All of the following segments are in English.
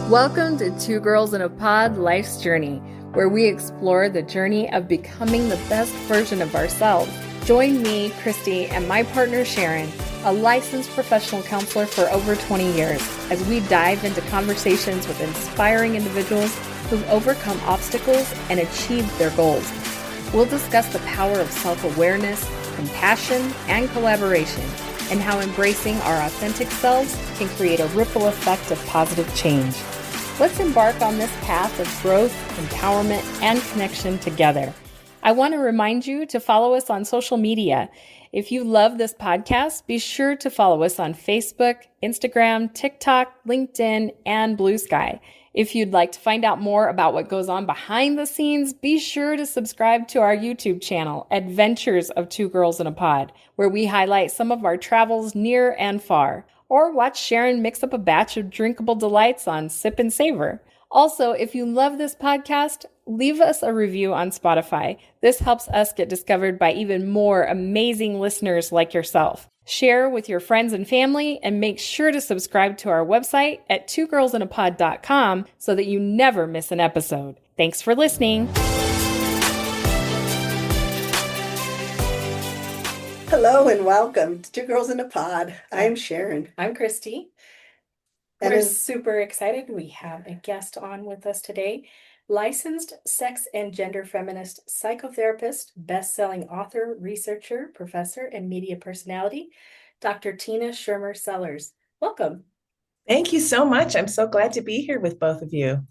Welcome to Two Girls in a Pod Life's Journey, where we explore the journey of becoming the best version of ourselves. Join me, Christy, and my partner Sharon, a licensed professional counselor for over 20 years, as we dive into conversations with inspiring individuals who've overcome obstacles and achieved their goals. We'll discuss the power of self-awareness, compassion, and collaboration, and how embracing our authentic selves can create a ripple effect of positive change. Let's embark on this path of growth, empowerment, and connection together. I want to remind you to follow us on social media. If you love this podcast, be sure to follow us on Facebook, Instagram, TikTok, LinkedIn, and Blue Sky. If you'd like to find out more about what goes on behind the scenes, be sure to subscribe to our YouTube channel, Adventures of Two Girls in a Pod, where we highlight some of our travels near and far. Or watch Sharon mix up a batch of drinkable delights on Sip and Savor. Also, if you love this podcast, leave us a review on Spotify. This helps us get discovered by even more amazing listeners like yourself. Share with your friends and family, and make sure to subscribe to our website at twogirlsinapod.com so that you never miss an episode. Thanks for listening. Hello and welcome to Two Girls in a Pod. I'm Sharon. I'm Christy. And We're super excited. We have a guest on with us today. Licensed sex and gender feminist psychotherapist, best-selling author, researcher, professor, and media personality, Dr. Tina Schermer-Sellers. Welcome. Thank you so much. I'm so glad to be here with both of you.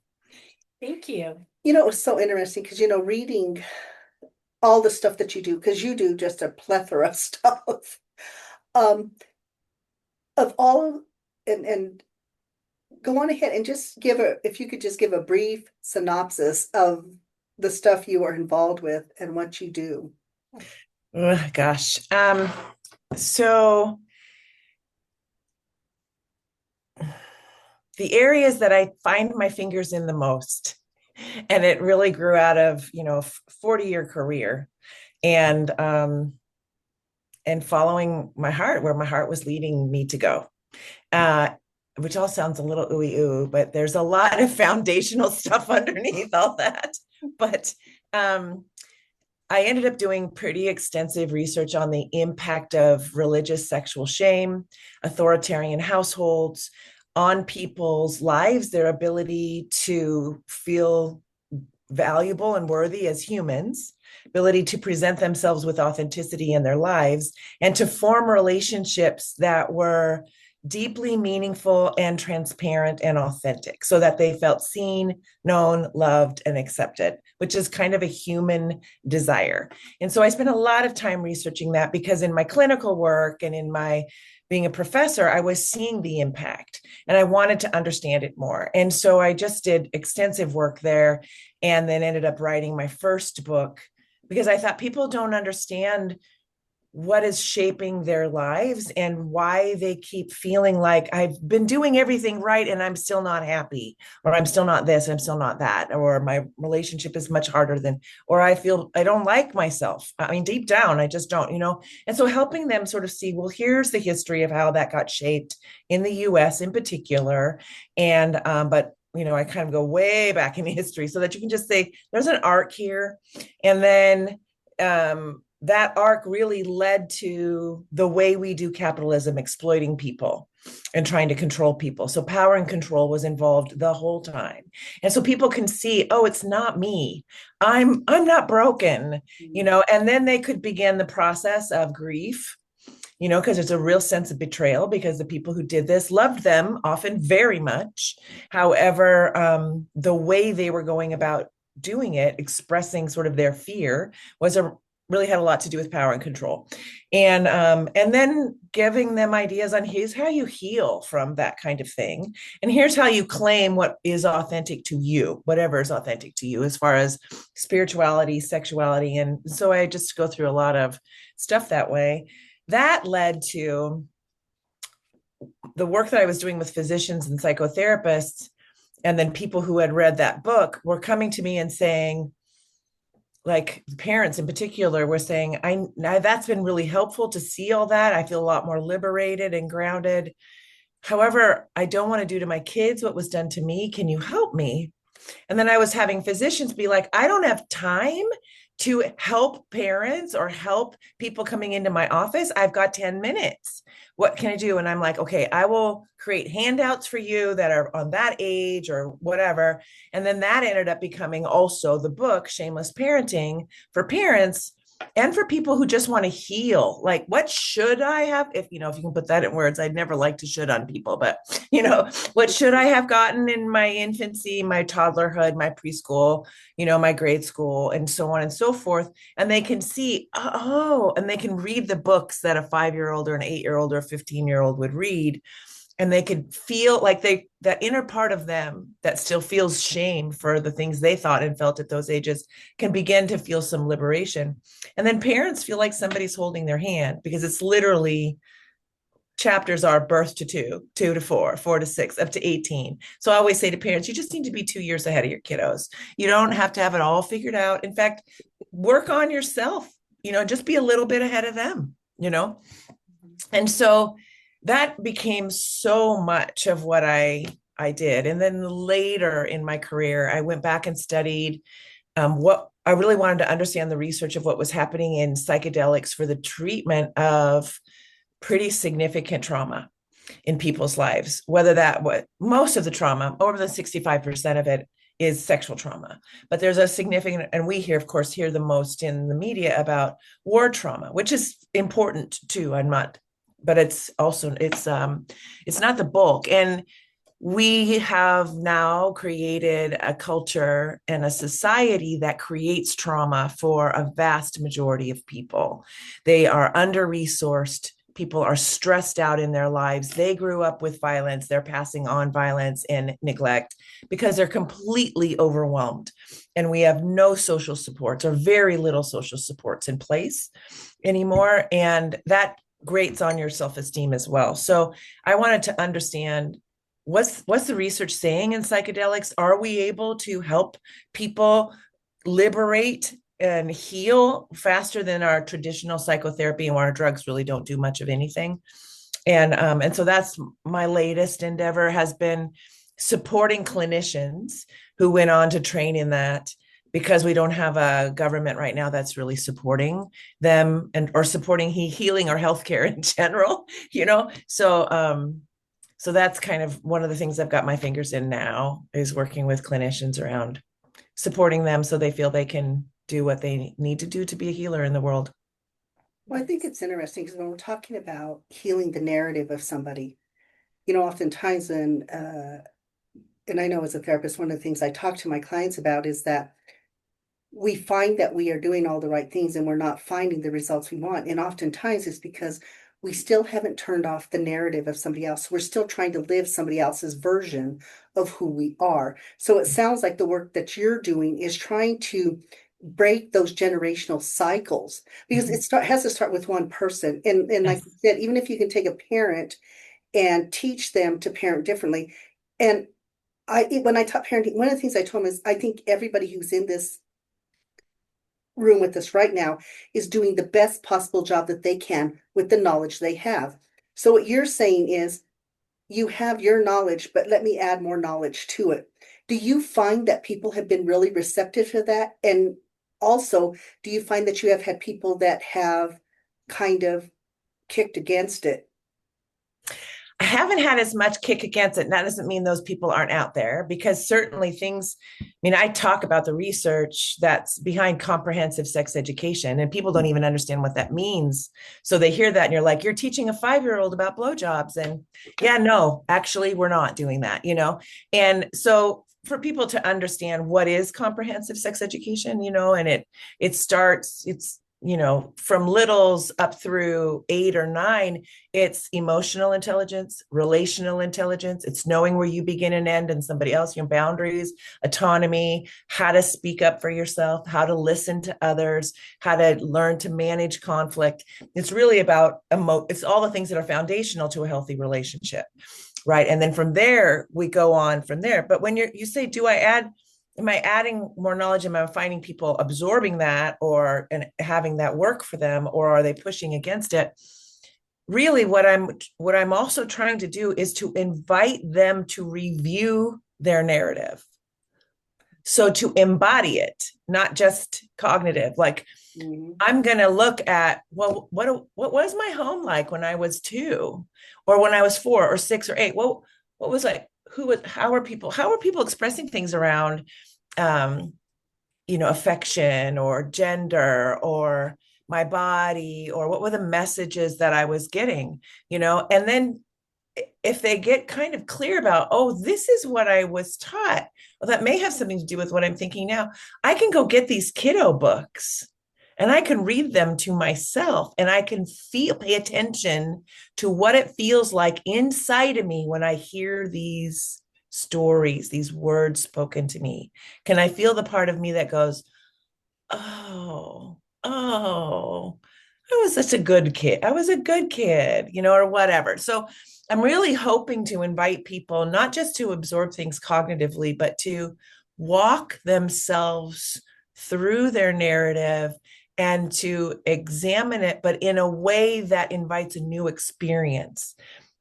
Thank you. it was so interesting because, reading all the stuff that you do, because you do just a plethora of stuff, of all, and go on ahead and just if you could just give a brief synopsis of the stuff you are involved with and what you do. Oh, gosh. So the areas that I find my fingers in the most, and it really grew out of, 40-year career and following my heart, where my heart was leading me to go. Which all sounds a little ooey-oo, but there's a lot of foundational stuff underneath all that. But I ended up doing pretty extensive research on the impact of religious sexual shame, authoritarian households, on people's lives, their ability to feel valuable and worthy as humans, ability to present themselves with authenticity in their lives, and to form relationships that were deeply meaningful and transparent and authentic, so that they felt seen, known, loved, and accepted, which is kind of a human desire. And so I spent a lot of time researching that, because in my clinical work and in my being a professor, I was seeing the impact and I wanted to understand it more. And so I just did extensive work there, and then ended up writing my first book, because I thought people don't understand what is shaping their lives and why they keep feeling like I've been doing everything right and I'm still not happy, or I'm still not this, I'm still not that, or my relationship is much harder than, or I feel I don't like myself. I mean, deep down, I just don't, And so helping them sort of see, well, here's the history of how that got shaped in the US in particular. And, but I kind of go way back in history so that you can just say, there's an arc here. And then, that arc really led to the way we do capitalism, exploiting people and trying to control people. So power and control was involved the whole time. And so people can see, oh, it's not me. I'm not broken, and then they could begin the process of grief, because it's a real sense of betrayal, because the people who did this loved them often very much. However, the way they were going about doing it, expressing sort of their fear, really had a lot to do with power and control. And then giving them ideas on here's how you heal from that kind of thing. And here's how you claim what is authentic to you, whatever is authentic to you, as far as spirituality, sexuality. And so I just go through a lot of stuff that way. That led to the work that I was doing with physicians and psychotherapists. And then people who had read that book were coming to me and saying, like parents in particular, were saying, that's been really helpful to see all that. I feel a lot more liberated and grounded. However, I don't want to do to my kids what was done to me. Can you help me? And then I was having physicians be like, I don't have time to help parents or help people coming into my office. I've got 10 minutes. What can I do? And I'm like, okay, I will create handouts for you that are on that age or whatever. And then that ended up becoming also the book, Shameless Parenting, for parents and for people who just want to heal. Like, what should I have? If you can put that in words, I'd never like to should on people, but what should I have gotten in my infancy, my toddlerhood, my preschool, my grade school, and so on and so forth. And they can see, and they can read the books that a 5-year-old or an 8-year-old or a 15-year-old would read. And they could feel like that inner part of them that still feels shame for the things they thought and felt at those ages can begin to feel some liberation. And then parents feel like somebody's holding their hand, because it's literally chapters are birth to 2, 2 to 4, 4 to 6, up to 18. So I always say to parents, you just need to be 2 years ahead of your kiddos. You don't have to have it all figured out. In fact, work on yourself, just be a little bit ahead of them. And so that became so much of what I did. And then later in my career, I went back and studied what I really wanted to understand, the research of what was happening in psychedelics for the treatment of pretty significant trauma in people's lives, whether most of the trauma, over than 65% of it, is sexual trauma. But there's a significant, and we hear the most in the media about war trauma, which is important too. But it's also, it's not the bulk. And we have now created a culture and a society that creates trauma for a vast majority of people. They are under-resourced. People are stressed out in their lives. They grew up with violence. They're passing on violence and neglect because they're completely overwhelmed. And we have no social supports, or very little social supports in place anymore. And that grates on your self-esteem as well. So I wanted to understand, what's the research saying in psychedelics? Are we able to help people liberate and heal faster than our traditional psychotherapy, and our drugs really don't do much of anything? And so that's my latest endeavor, has been supporting clinicians who went on to train in that, because we don't have a government right now that's really supporting them or supporting healing or healthcare in general, So that's kind of one of the things I've got my fingers in now, is working with clinicians around supporting them so they feel they can do what they need to do to be a healer in the world. Well, I think it's interesting because when we're talking about healing the narrative of somebody, oftentimes and I know as a therapist, one of the things I talk to my clients about is that we find that we are doing all the right things and we're not finding the results we want. And oftentimes it's because we still haven't turned off the narrative of somebody else. We're still trying to live somebody else's version of who we are. So it sounds like the work that you're doing is trying to break those generational cycles, because it has to start with one person. And like you said, even if you can take a parent and teach them to parent differently. And when I taught parenting, one of the things I told them is, I think everybody who's in this room with us right now is doing the best possible job that they can with the knowledge they have. So what you're saying is, you have your knowledge, but let me add more knowledge to it. Do you find that people have been really receptive to that? And also, do you find that you have had people that have kind of kicked against it? I haven't had as much kick against it. And that doesn't mean those people aren't out there, because certainly I talk about the research that's behind comprehensive sex education, and people don't even understand what that means. So they hear that and you're like, you're teaching a 5-year-old about blowjobs. And yeah, no, actually we're not doing that, And so for people to understand what is comprehensive sex education, and it's from littles up through 8 or 9, it's emotional intelligence, relational intelligence. It's knowing where you begin and end and somebody else, your boundaries, autonomy, how to speak up for yourself, how to listen to others, how to learn to manage conflict. It's really about it's all the things that are foundational to a healthy relationship, right? And then from there, we go on from there. But when you say, am I adding more knowledge? Am I finding people absorbing that and having that work for them, or are they pushing against it? really what I'm also trying to do is to invite them to review their narrative. So to embody it, not just cognitive, like I'm going to look at, well, what was my home like when I was 2 or when I was 4 or 6 or 8? Well, what was like, how are people expressing things around, um, affection or gender or my body, or what were the messages that I was getting, and then if they get kind of clear about, oh, this is what I was taught, well, that may have something to do with what I'm thinking now. I can go get these kiddo books and I can read them to myself, and I can pay attention to what it feels like inside of me when I hear these stories, these words spoken to me. Can I feel the part of me that goes, oh, I was such a good kid. I was a good kid, or whatever. So I'm really hoping to invite people not just to absorb things cognitively, but to walk themselves through their narrative and to examine it, but in a way that invites a new experience,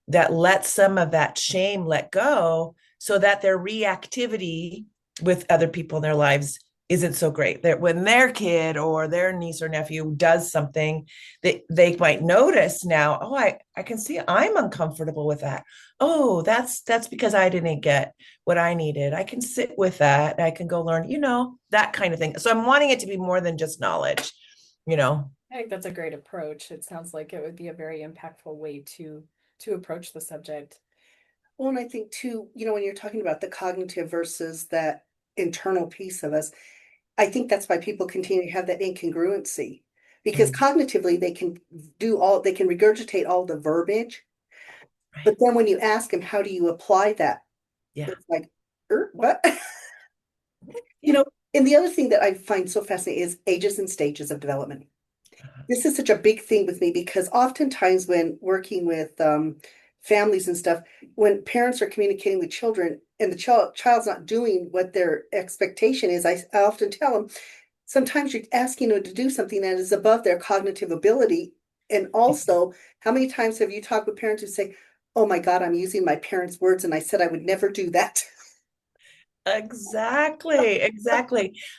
that lets some of that shame let go, so that their reactivity with other people in their lives isn't so great. That when their kid or their niece or nephew does something that they might notice now, oh, I can see I'm uncomfortable with that. Oh, that's because I didn't get what I needed. I can sit with that. I can go learn, that kind of thing. So I'm wanting it to be more than just knowledge, I think that's a great approach. It sounds like it would be a very impactful way to approach the subject. Well, and I think too, when you're talking about the cognitive versus that internal piece of us, I think that's why people continue to have that incongruency, because cognitively they can they can regurgitate all the verbiage, but right? then when you ask them, how do you apply that? Yeah. It's like, what? You Yeah. know, and the other thing that I find so fascinating is ages and stages of development. This is such a big thing with me because oftentimes when working with families and stuff, when parents are communicating with children and the child's not doing what their expectation is, I often tell them, sometimes you're asking them to do something that is above their cognitive ability. And also, how many times have you talked with parents who say, oh my God, I'm using my parents' words and I said I would never do that? Exactly.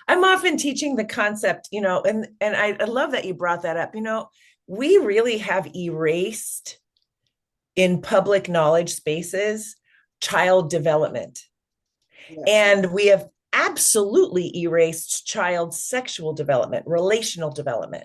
I'm often teaching the concept, and I love that you brought that up. We really have erased in public knowledge spaces child development. Yes. And we have absolutely erased child sexual development, relational development.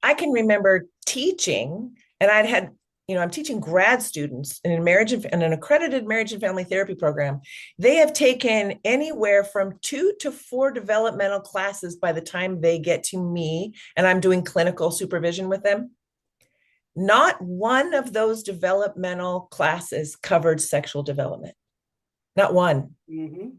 I can remember teaching, and I'm teaching grad students in an accredited marriage and family therapy program. They have taken anywhere from 2 to 4 developmental classes by the time they get to me, and I'm doing clinical supervision with them. Not one of those developmental classes covered sexual development. Not one. Mm-hmm.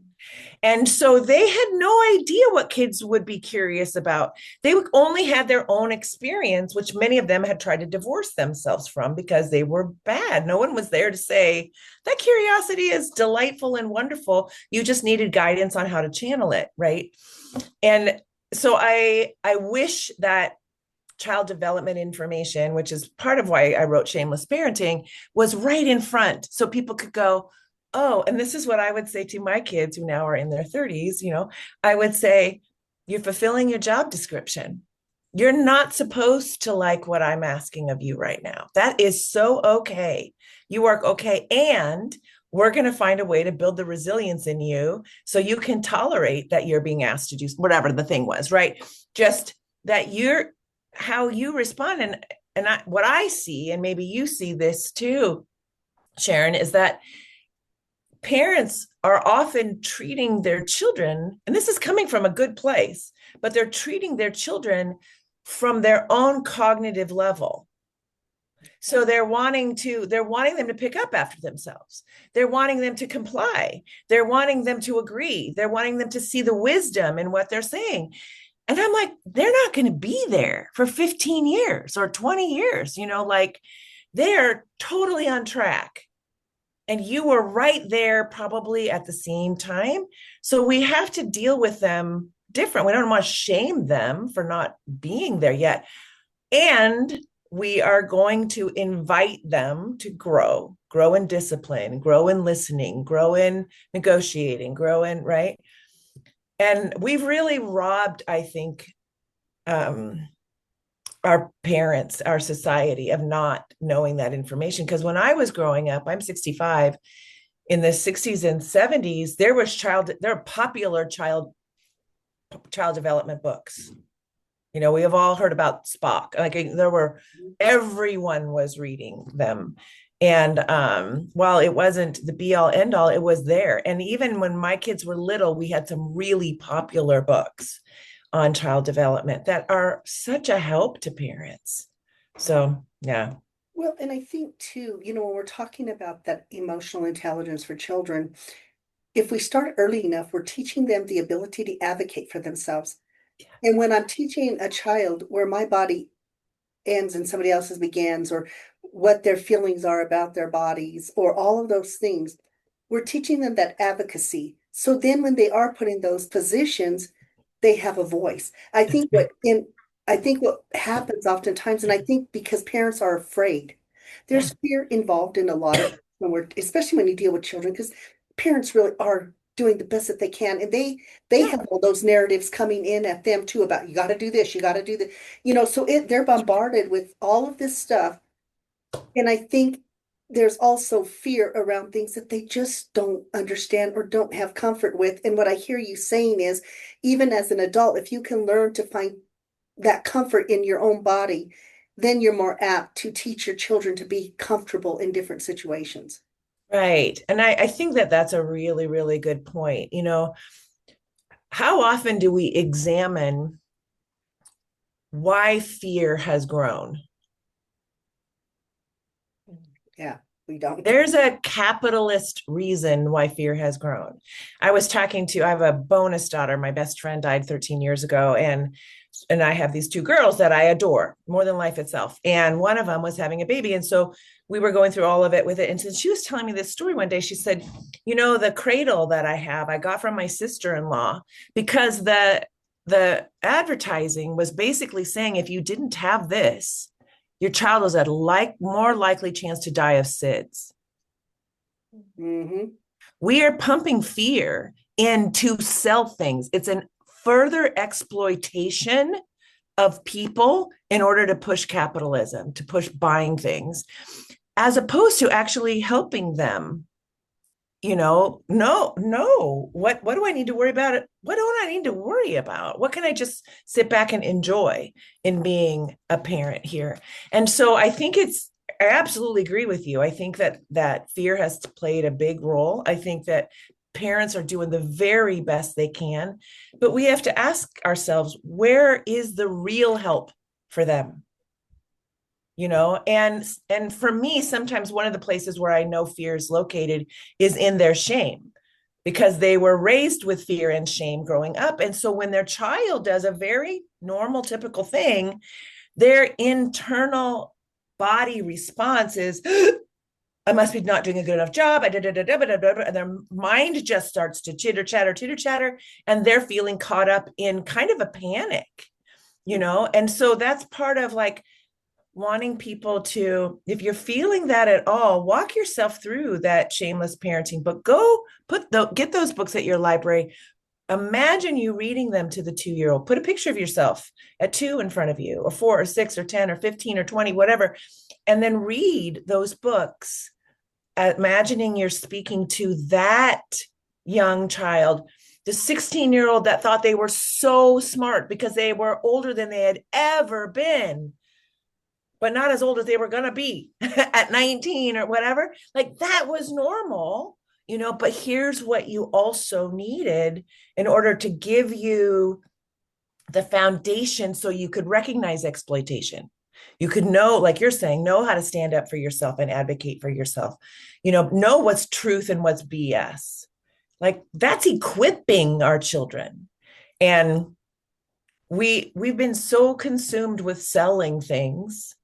And so they had no idea what kids would be curious about. They only had their own experience, which many of them had tried to divorce themselves from because they were bad. No one was there to say, that curiosity is delightful and wonderful. You just needed guidance on how to channel it, right? And so I wish that child development information, which is part of why I wrote Shameless Parenting, was right in front so people could go, oh, and this is what I would say to my kids who now are in their 30s. I would say, you're fulfilling your job description. You're not supposed to like what I'm asking of you right now. That is so okay. You are okay. And we're going to find a way to build the resilience in you so you can tolerate that you're being asked to do whatever the thing was, right? Just that how you respond. And what I see, and maybe you see this too, Sharon, is that parents are often treating their children, and this is coming from a good place, but they're treating their children from their own cognitive level. So they're wanting them to pick up after themselves. They're wanting them to comply. They're wanting them to agree. They're wanting them to see the wisdom in what they're saying. And I'm like, they're not going to be there for 15 years or 20 years, they're totally on track. And you were right there probably at the same time. So we have to deal with them different. We don't want to shame them for not being there yet. And we are going to invite them to grow in discipline, grow in listening, grow in negotiating, grow in, right? And we've really robbed, I think, our parents, our society, of not knowing that information. Because when I was growing up, I'm 65, in the 60s and 70s, there were popular child development books. You know, we have all heard about Spock. Like everyone was reading them. And while it wasn't the be all end all, it was there. And even when my kids were little, we had some really popular books on child development that are such a help to parents. So, yeah. Well, and I think too, when we're talking about that emotional intelligence for children, if we start early enough, we're teaching them the ability to advocate for themselves. And when I'm teaching a child where my body ends and somebody else's begins, or what their feelings are about their bodies, or all of those things, we're teaching them that advocacy. So then when they are put in those positions, they have a voice. I think what happens oftentimes, and I think because parents are afraid, there's fear involved in a lot of especially when you deal with children, because parents really are doing the best that they can, and they have all those narratives coming in at them too about you got to do this, you got to do that, so they're bombarded with all of this stuff, and I think there's also fear around things that they just don't understand or don't have comfort with. And what I hear you saying is, even as an adult, if you can learn to find that comfort in your own body, then you're more apt to teach your children to be comfortable in different situations. Right. And I think that that's a really, really good point. How often do we examine why fear has grown? Yeah, we don't. There's a capitalist reason why fear has grown. I have a bonus daughter. My best friend died 13 years ago. And I have these two girls that I adore more than life itself. And one of them was having a baby. And so we were going through all of it with it. And since she was telling me this story one day, she said, the cradle that I have, I got from my sister-in-law, because the advertising was basically saying, if you didn't have this, your child was at more likely chance to die of SIDS. Mm-hmm. We are pumping fear in to sell things. It's an further exploitation of people in order to push capitalism, to push buying things, as opposed to actually helping them. No, what do I need to worry about? What don't I need to worry about? What can I just sit back and enjoy in being a parent here? And so I absolutely agree with you. I think that fear has played a big role. I think that parents are doing the very best they can, but we have to ask ourselves, where is the real help for them? And for me, sometimes one of the places where I know fear is located is in their shame, because they were raised with fear and shame growing up. And so when their child does a very normal, typical thing, their internal body response is, I must be not doing a good enough job. And their mind just starts to chitter chatter, and they're feeling caught up in kind of a panic, And so that's part of like wanting people to, if you're feeling that at all, walk yourself through that shameless parenting book. Go get those books at your library. Imagine you reading them to the 2-year-old. Put a picture of yourself at 2 in front of you, or 4 or 6 or 10 or 15 or 20, whatever. And then read those books, imagining you're speaking to that young child, the 16-year-old that thought they were so smart because they were older than they had ever been, but not as old as they were going to be at 19 or whatever. Like, that was normal, but here's what you also needed in order to give you the foundation so you could recognize exploitation. You could know, like you're saying, know how to stand up for yourself and advocate for yourself, know what's truth and what's BS. Like, that's equipping our children. And we've been so consumed with selling things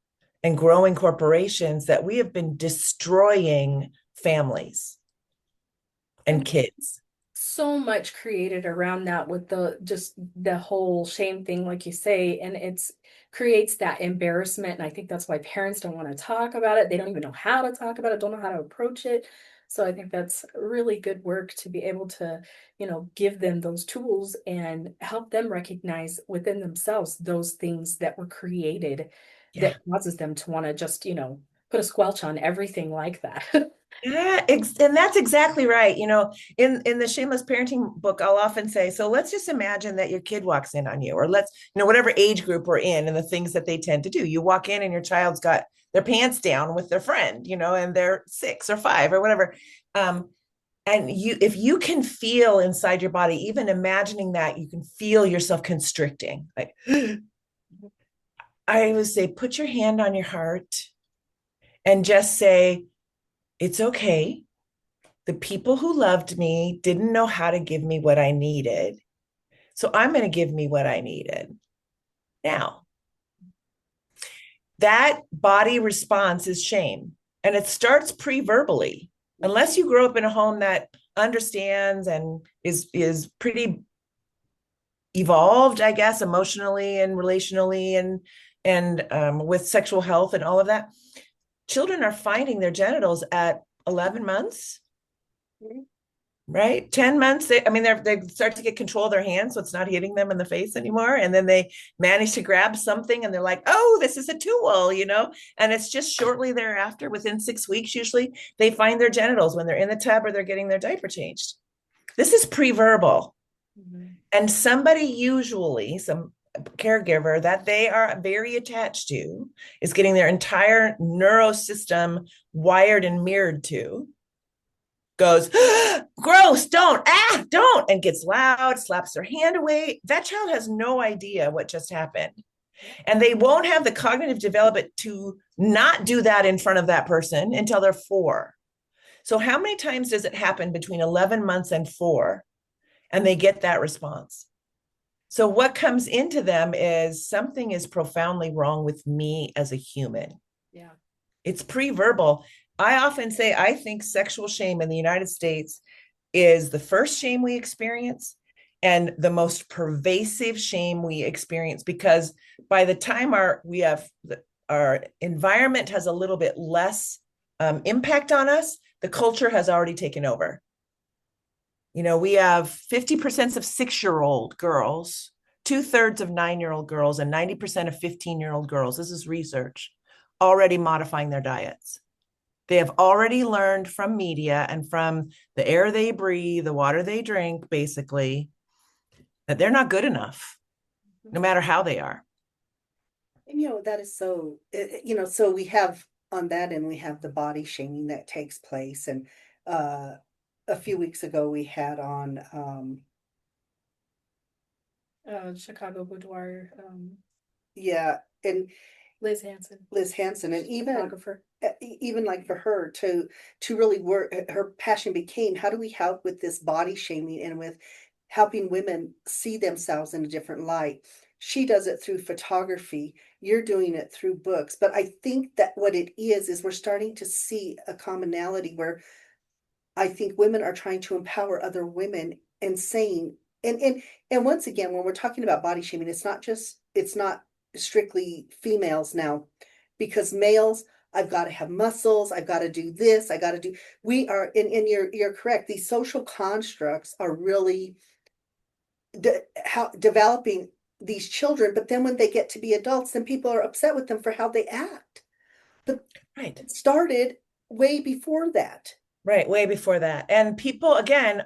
and growing corporations that we have been destroying families and kids. so much created around that with the whole shame thing, like you say, and it's creates that embarrassment. And I think that's why parents don't want to talk about it. They don't even know how to talk about it, don't know how to approach it. So I think that's really good work to be able to, give them those tools and help them recognize within themselves those things that were created Yeah. that causes them to want to just, put a squelch on everything like that. Yeah, and that's exactly right. In the shameless parenting book, I'll often say, so let's just imagine that your kid walks in on you, or let's, whatever age group we're in and the things that they tend to do. You walk in and your child's got their pants down with their friend, and they're 6 or 5 or whatever. And if you can feel inside your body, even imagining that, you can feel yourself constricting. Like, I would say, put your hand on your heart and just say, it's okay. The people who loved me didn't know how to give me what I needed. So I'm going to give me what I needed. Now, that body response is shame. And it starts pre-verbally. Unless you grow up in a home that understands and is pretty evolved, I guess, emotionally and relationally and with sexual health and all of that. Children are finding their genitals at 11 months, right? 10 months. They start to get control of their hands, so it's not hitting them in the face anymore. And then they manage to grab something and they're like, oh, this is a tool, and it's just shortly thereafter, within 6 weeks, usually they find their genitals when they're in the tub or they're getting their diaper changed. This is pre-verbal. Mm-hmm. And somebody, usually some caregiver that they are very attached to, is getting their entire neurosystem wired and mirrored to, goes, gross, don't, and gets loud, slaps their hand away. That child has no idea what just happened. And they won't have the cognitive development to not do that in front of that person until they're 4. So how many times does it happen between 11 months and 4? And they get that response. So what comes into them is something is profoundly wrong with me as a human. Yeah. It's pre-verbal. I often say, I think sexual shame in the United States is the first shame we experience and the most pervasive shame we experience, because by the time our environment has a little bit less impact on us, the culture has already taken over. We have 50% of 6-year-old girls, 2/3 of 9-year-old girls, and 90% of 15-year-old girls, this is research, already modifying their diets. They have already learned from media and from the air they breathe, the water they drink, basically, that they're not good enough, no matter how they are. And that is so, so we have on that end, we have the body shaming that takes place. And a few weeks ago we had on Chicago Boudoir, yeah, and Liz Hansen, and photographer. Even like for her to really work, her passion became, how do we help with this body shaming and with helping women see themselves in a different light. She does it through photography, you're doing it through books, but I think that what it is we're starting to see a commonality where I think women are trying to empower other women and saying, and once again, when we're talking about body shaming, it's not strictly females now, because males, I've got to have muscles, I've got to do this, we are, and you're correct, these social constructs are really developing these children, but then when they get to be adults, then people are upset with them for how they act. But right, it started way before that. Right, way before that. And people, again,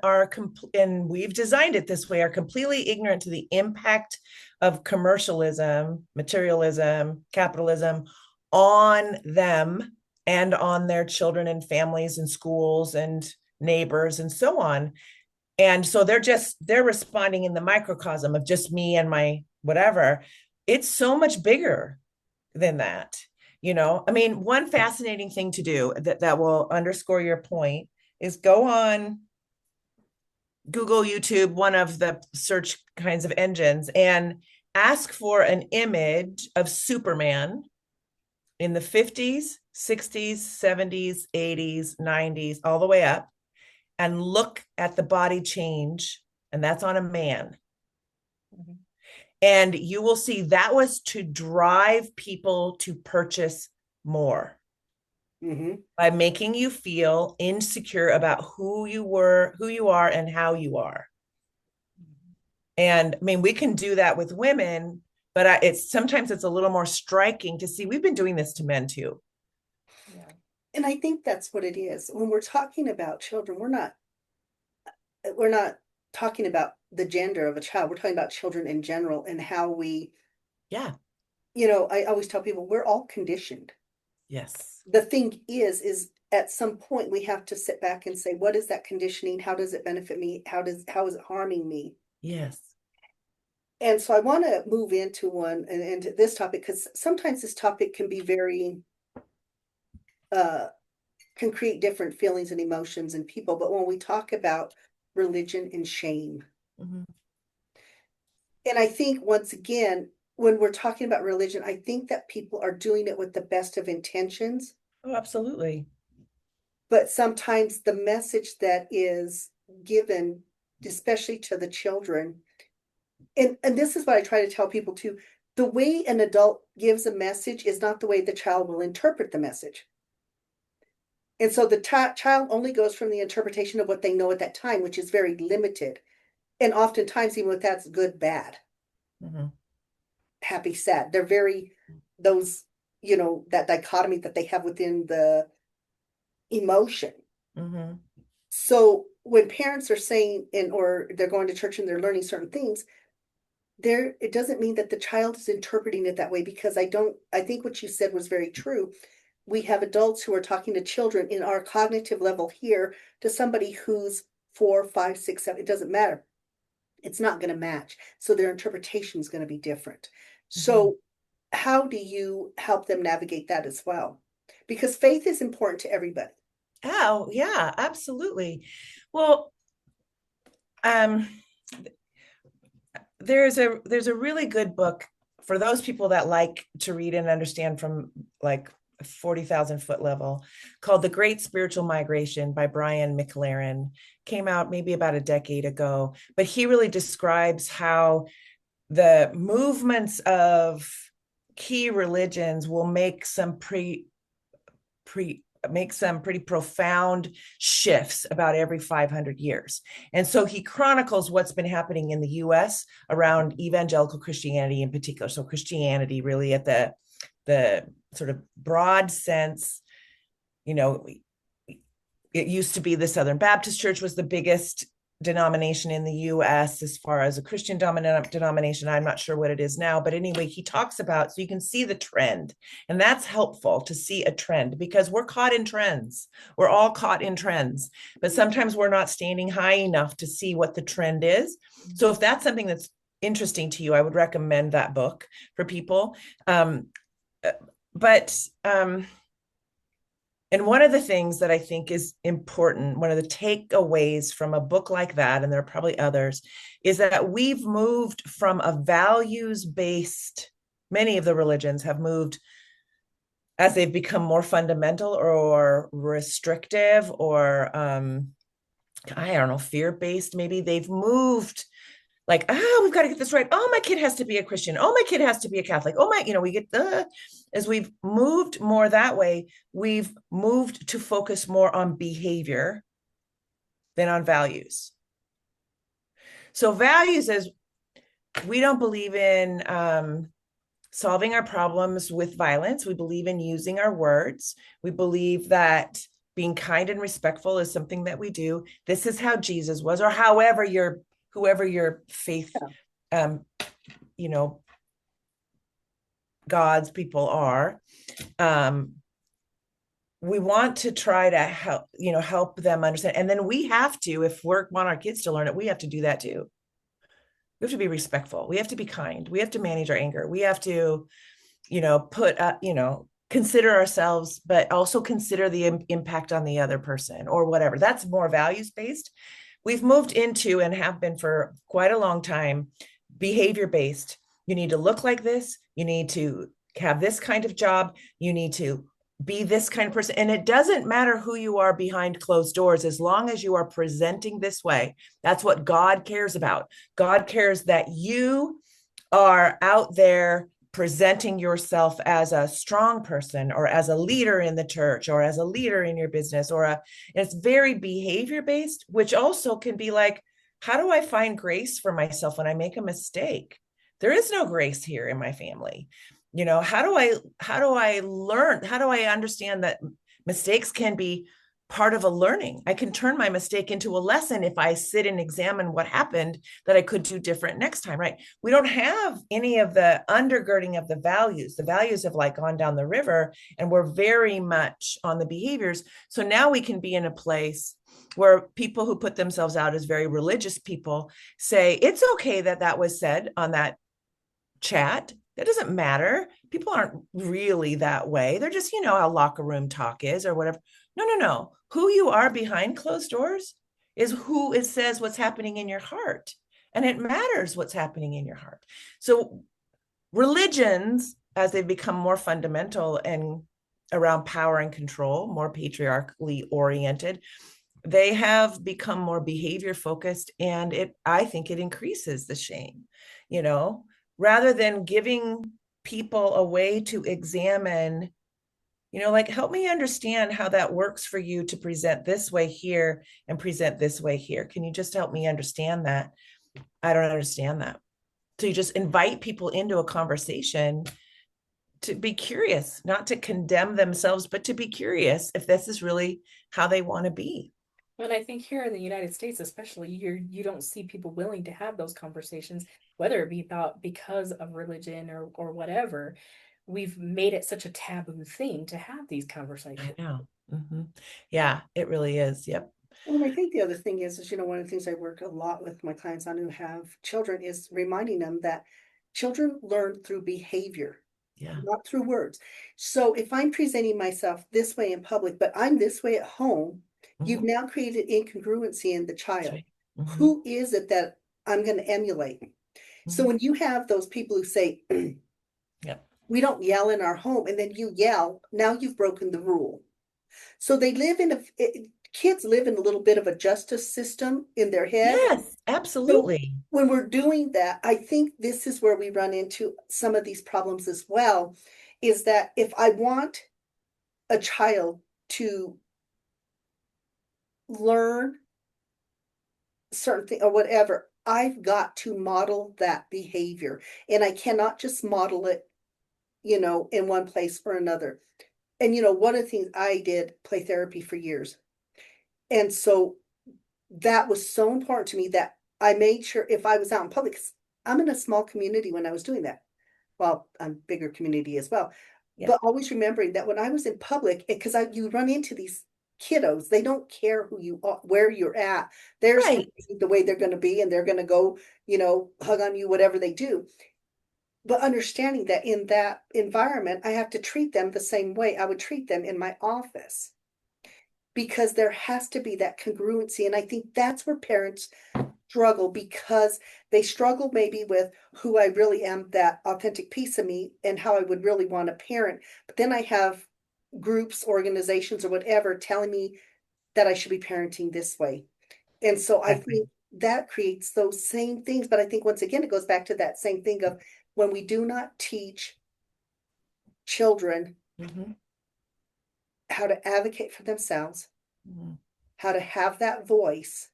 and we've designed it this way, are completely ignorant to the impact of commercialism, materialism, capitalism on them and on their children and families and schools and neighbors and so on. And so they're responding in the microcosm of just me and my whatever. It's so much bigger than that. One fascinating thing to do that will underscore your point is go on Google, YouTube, one of the search kinds of engines, and ask for an image of Superman in the 50s, 60s, 70s, 80s, 90s, all the way up. and look at the body change, and that's on a man. Mhm. And you will see that was to drive people to purchase more Mhm. by making you feel insecure about who you are, and how you are. And I mean, we can do that with women, but it's sometimes it's a little more striking to see we've been doing this to men too. Yeah. And I think that's what it is. When we're talking about children, we're not talking about the gender of a child. We're talking about children in general and how we, Yeah. I always tell people we're all conditioned. Yes. The thing is at some point we have to sit back and say, what is that conditioning? How does it benefit me? How is it harming me? Yes. And so I want to move into one and into this topic because sometimes this topic can be very uh can create different feelings and emotions in people. But when we talk about religion and shame, Mm-hmm. and I think once again, when we're talking about religion, I think that people are doing it with the best of intentions, Oh, absolutely. but sometimes the message that is given, especially to the children, and this is what I try to tell people too, the way an adult gives a message is not the way the child will interpret the message. And so the child only goes from the interpretation of what they know at that time, which is very limited. And oftentimes, even with that's good, bad, Mm-hmm. happy, sad. They're very, those, that dichotomy that they have within the emotion. Mm-hmm. So when parents are saying, or they're going to church and they're learning certain things, it doesn't mean that the child is interpreting it that way, because I think what you said was very true. We have adults who are talking to children in our cognitive level here to somebody who's 4, 5, 6, 7, it doesn't matter. It's not going to match. So their interpretation is going to be different. Mm-hmm. So how do you help them navigate that as well? Because faith is important to everybody. Oh, yeah, absolutely. Well, um, there's a really good book for those people that like to read and understand from like 40,000-foot level, called The Great Spiritual Migration by Brian McLaren. Came out maybe about a decade ago, but he really describes how the movements of key religions will make some pretty profound shifts about every 500 years. And so he chronicles what's been happening in the US around evangelical Christianity in particular. So Christianity really at the sort of broad sense, you know, it used to be the Southern Baptist Church was the biggest denomination in the US as far as a Christian denomination. I'm not sure what it is now, but anyway, he talks about, so you can see the trend. And that's helpful to see a trend because we're caught in trends. We're all caught in trends, but sometimes we're not standing high enough to see what the trend is. So if that's something that's interesting to you, I would recommend that book for people. But and one of the things that I think is important, one of the takeaways from a book like that, and there are probably others, is that we've moved from a values-based, many of the religions have moved as they've become more fundamental or restrictive or, I don't know, fear-based, maybe they've moved like, we've got to get this right. Oh, my kid has to be a Christian. Oh, my kid has to be a Catholic. Oh, we get as we've moved more that way, we've moved to focus more on behavior than on values. So values is we don't believe in solving our problems with violence. We believe in using our words. We believe that being kind and respectful is something that we do. This is how Jesus was, or whoever your faith, God's people are. We want to try to help them understand. And then we have to, if we want our kids to learn it, we have to do that too. We have to be respectful. We have to be kind. We have to manage our anger. We have to, consider ourselves, but also consider the impact on the other person or whatever. That's more values-based. We've moved into and have been for quite a long time behavior-based. You need to look like this. You need to have this kind of job. You need to be this kind of person. And it doesn't matter who you are behind closed doors, as long as you are presenting this way. That's what God cares about. God cares that you are out there presenting yourself as a strong person, or as a leader in the church, or as a leader in your business, it's very behavior based, which also can be like, how do I find grace for myself when I make a mistake? There is no grace here in my family. How do I learn? How do I understand that mistakes can be part of a learning? I can turn my mistake into a lesson if I sit and examine what happened that I could do different next time, right? We don't have any of the undergirding of the values. The values have like gone down the river, and we're very much on the behaviors. So now we can be in a place where people who put themselves out as very religious people say, it's okay that that was said on that chat. That doesn't matter. People aren't really that way. They're just, how locker room talk is or whatever. No, no, no. Who you are behind closed doors is who it says what's happening in your heart. And it matters what's happening in your heart. So religions, as they become more fundamental and around power and control, more patriarchally oriented, they have become more behavior focused. And I think it increases the shame, rather than giving people a way to examine, like, help me understand how that works for you to present this way here and present this way here. Can you just help me understand that? I don't understand that. So you just invite people into a conversation to be curious, not to condemn themselves, but to be curious if this is really how they want to be. But I think here in the United States, especially, you don't see people willing to have those conversations, whether it be about because of religion or whatever. We've made it such a taboo thing to have these conversations. I know. Mm-hmm. Yeah, it really is. Yep. Well, I think the other thing is, one of the things I work a lot with my clients on who have children is reminding them that children learn through behavior, Yeah. not through words. So if I'm presenting myself this way in public, but I'm this way at home, you've now created incongruency in the child. Right. Mm-hmm. Who is it that I'm going to emulate? Mm-hmm. So when you have those people who say, yep, we don't yell in our home, and then you yell, now you've broken the rule. So they live in kids live in a little bit of a justice system in their head. Yes, absolutely. So when we're doing that, I think this is where we run into some of these problems as well, is that if I want a child to learn certain thing or whatever, I've got to model that behavior, and I cannot just model it, in one place or another. And, one of the things I did play therapy for years. And so that was so important to me that I made sure if I was out in public, I'm in a small community when I was doing that. Well, I'm bigger community as well. Yeah. But always remembering that when I was in public, because you run into these kiddos, they don't care who you are, where you're at. They're right. The way they're going to be, and they're going to go, hug on you, whatever they do. But understanding that in that environment, I have to treat them the same way I would treat them in my office, because there has to be that congruency. And I think that's where parents struggle, because they struggle maybe with who I really am, that authentic piece of me, and how I would really want to parent. But then I have groups, organizations, or whatever telling me that I should be parenting this way. And so I think that creates those same things. But I think once again, it goes back to that same thing of when we do not teach children how to advocate for themselves, how to have that voice,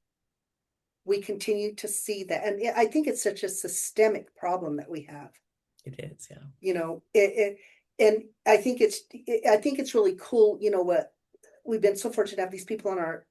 we continue to see that. And I think it's such a systemic problem that we have. It is, yeah. And I think it's really cool. What we've been so fortunate to have these people on our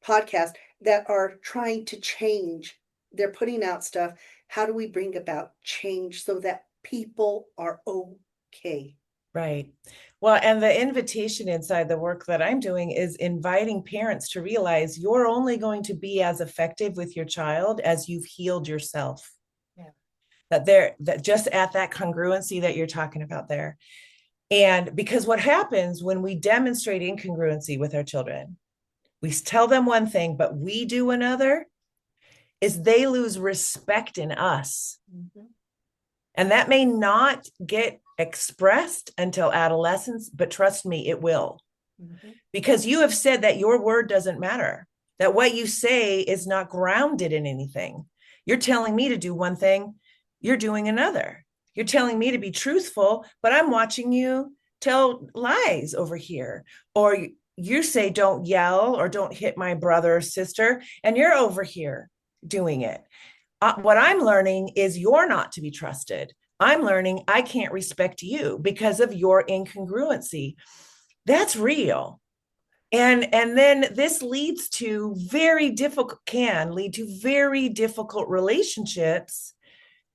podcast that are trying to change. They're putting out stuff. How do we bring about change so that people are okay? Right. Well, and the invitation inside the work that I'm doing is inviting parents to realize you're only going to be as effective with your child as you've healed yourself. Yeah. That just at that congruency that you're talking about there. And because what happens when we demonstrate incongruency with our children, we tell them one thing, but we do another, is they lose respect in us. And that may not get expressed until adolescence, but trust me, it will. Mhm. Because you have said that your word doesn't matter, that what you say is not grounded in anything. You're telling me to do one thing, you're doing another. You're telling me to be truthful, but I'm watching you tell lies over here. Or you say, don't yell or don't hit my brother or sister, and you're over here doing it. What I'm learning is you're not to be trusted. I'm learning I can't respect you because of your incongruency. That's real. And then this leads to can lead to very difficult relationships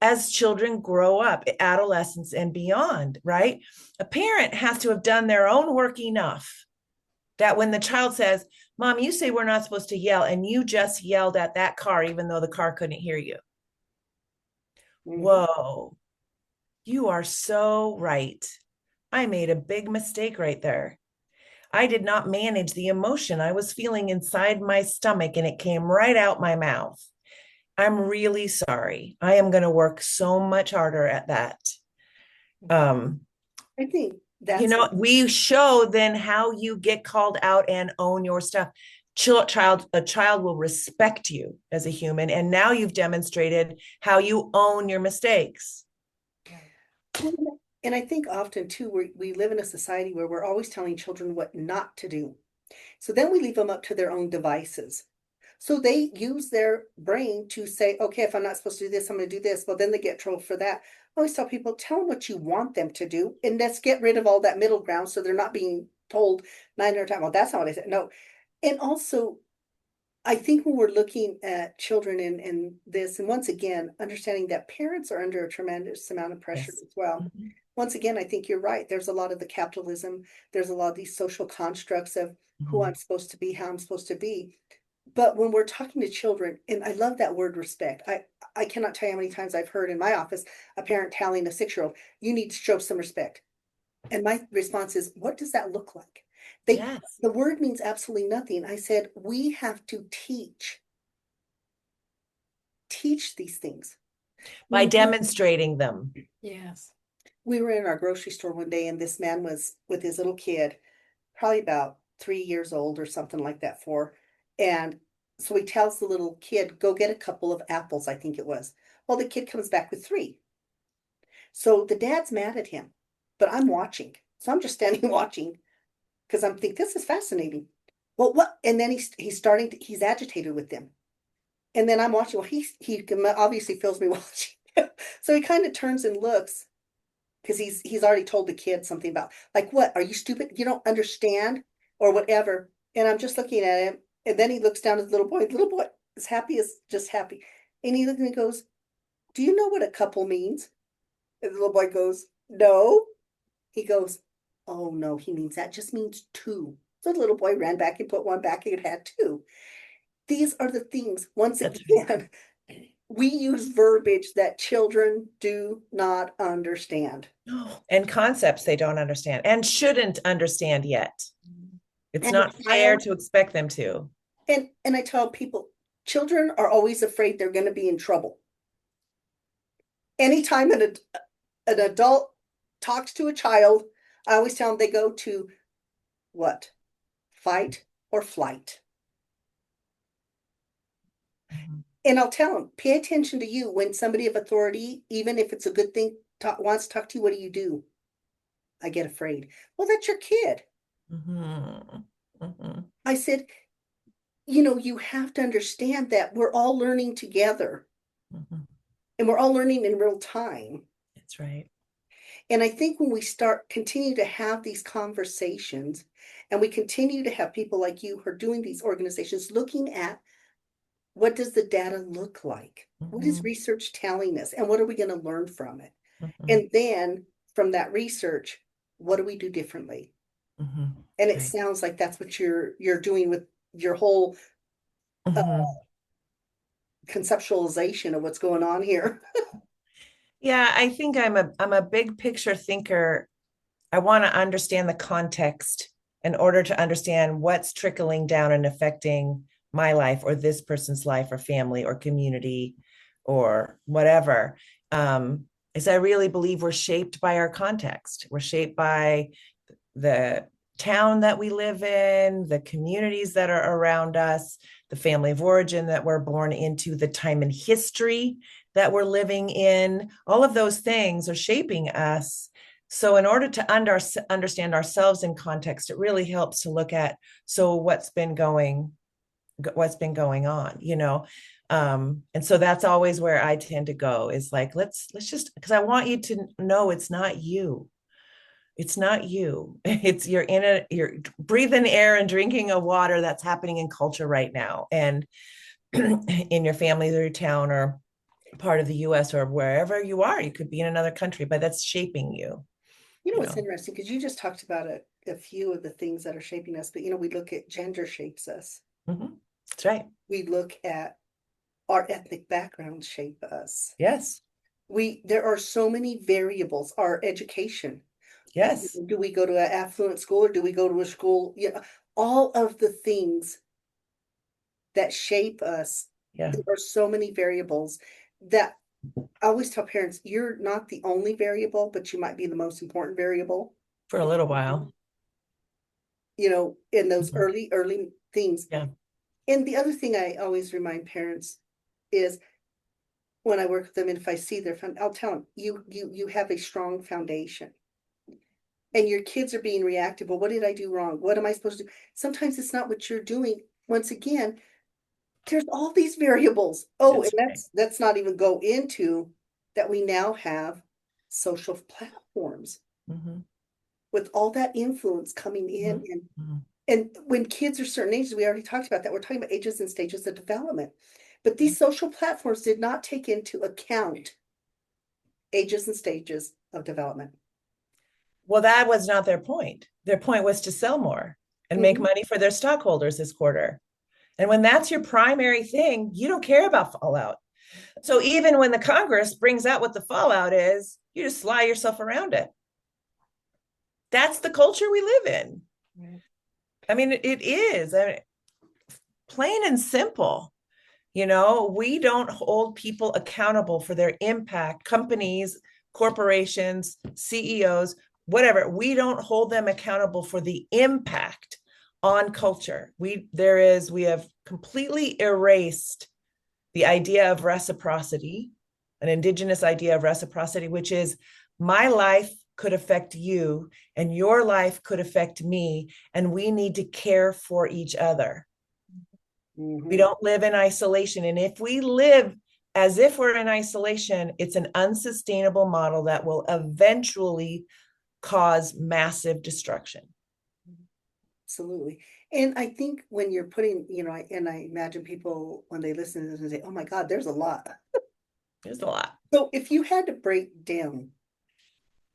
as children grow up, adolescence and beyond, right? A parent has to have done their own work enough that when the child says, Mom, you say we're not supposed to yell, and you just yelled at that car, even though the car couldn't hear you. Mhm. Whoa, you are so right. I made a big mistake right there. I did not manage the emotion I was feeling inside my stomach, and it came right out my mouth. I'm really sorry. I am going to work so much harder at that. I think that's We show then how you get called out and own your stuff. A child will respect you as a human, and now you've demonstrated how you own your mistakes. and I think often too, we live in a society where we're always telling children what not to do. So then we leave them up to their own devices. So they use their brain to say, okay, if I'm not supposed to do this, I'm going to do this. Well, then they get trouble for that. I always tell people, tell them what you want them to do, and let's get rid of all that middle ground so they're not being told 900 times, well, that's not what I said. No. And also, I think when we're looking at children and this, and once again, understanding that parents are under a tremendous amount of pressure Yes. as well. Mhm. Once again, I think you're right. There's a lot of the capitalism, there's a lot of these social constructs of who I'm supposed to be, how I'm supposed to be. But when we're talking to children, and I love that word respect. I cannot tell you how many times I've heard in my office a parent telling a 6-year-old, you need to show some respect. And my response is, what does that look like? Yes. The word means absolutely nothing. I said, we have to teach these things. By demonstrating them. Yes. We were in our grocery store one day, and this man was with his little kid, probably about 3 years old or something like that, and so he tells the little kid, go get a couple of apples, I think it was. Well, the kid comes back with 3. So the dad's mad at him, but I'm watching. So I'm just standing watching because I'm thinking, this is fascinating. Well, what? And then he's agitated with them. And then I'm watching. Well, he obviously feels me watching. So he kind of turns and looks because he's already told the kid something about, like, what? Are you stupid? You don't understand or whatever. And I'm just looking at him. And then he looks down at the little boy. The little boy is happy as just happy. And he looks and he goes, do you know what a couple means? And the little boy goes, no. He goes, oh no, he means that just means 2. So the little boy ran back and put one back and it had 2. These are the things, once again, we use verbiage that children do not understand. And concepts they don't understand and shouldn't understand yet. It's And not fair to expect them to. And I tell people, children are always afraid they're going to be in trouble. Anytime an adult talks to a child, I always tell them they go to what? Fight or flight. And I'll tell them, pay attention to you when somebody of authority, even if it's a good thing, wants to talk to you. What do? I get afraid. Well, that's your kid. I said, you have to understand that we're all learning together. And we're all learning in real time. That's right. And I think when we continue to have these conversations, and we continue to have people like you who are doing these organizations looking at, what does the data look like? What is research telling us? And what are we going to learn from it? And then from that research, what do we do differently? And it sounds like that's what you're doing with your whole conceptualization of what's going on here. Yeah, I think I'm a big picture thinker. I want to understand the context in order to understand what's trickling down and affecting my life or this person's life or family or community or whatever. is I really believe we're shaped by our context. We're shaped by the town that we live in, the communities that are around us, the family of origin that we're born into, the time in history that we're living in. All of those things are shaping us. So in order to understand ourselves in context, it really helps to look at, so what's been going on, you know? And so that's always where I tend to go, is like, let's just, because I want you to know it's not you. It's not you. It's you're breathing air and drinking a water that's happening in culture right now. And in your family or your town or part of the US or wherever you are, you could be in another country, but that's shaping you. You know You what's know? interesting, because you just talked about a few of the things that are shaping us, but we look at gender shapes us. Mhm. That's right. We look at our ethnic background shape us. Yes. There are so many variables. Our education. Yes. Do we go to an affluent school or do we go to a school? All of the things that shape us. Yeah. There are so many variables that I always tell parents, you're not the only variable, but you might be the most important variable. For a little while. In those Mhm. early things. Yeah. And the other thing I always remind parents is, when I work with them, and if I see their fund, I'll tell them, you have a strong foundation. And your kids are being reactive. Well, what did I do wrong? What am I supposed to do? Sometimes it's not what you're doing. Once again, there's all these variables. Oh, That's and right. let's not even go into that we now have social platforms Mhm. with all that influence coming in. Mhm. Mhm. And when kids are certain ages, we already talked about that. We're talking about ages and stages of development. But these social platforms did not take into account ages and stages of development. Well, that was not their point. Their point was to sell more and make Mhm. money for their stockholders this quarter. And when that's your primary thing, you don't care about fallout. So even when the Congress brings out what the fallout is, you just lie yourself around it. That's the culture we live in. Right. I mean, it is plain and simple. We don't hold people accountable for their impact. Companies, corporations, CEOs, whatever, we don't hold them accountable for the impact on culture. We have completely erased the idea of reciprocity, an indigenous idea of reciprocity, which is my life could affect you and your life could affect me, and we need to care for each other. We don't live in isolation. And if we live as if we're in isolation, it's an unsustainable model that will eventually cause massive destruction. Absolutely. And I think when you're putting, and I imagine people, when they listen to this and say, oh my God, there's a lot. There's a lot. So if you had to break down,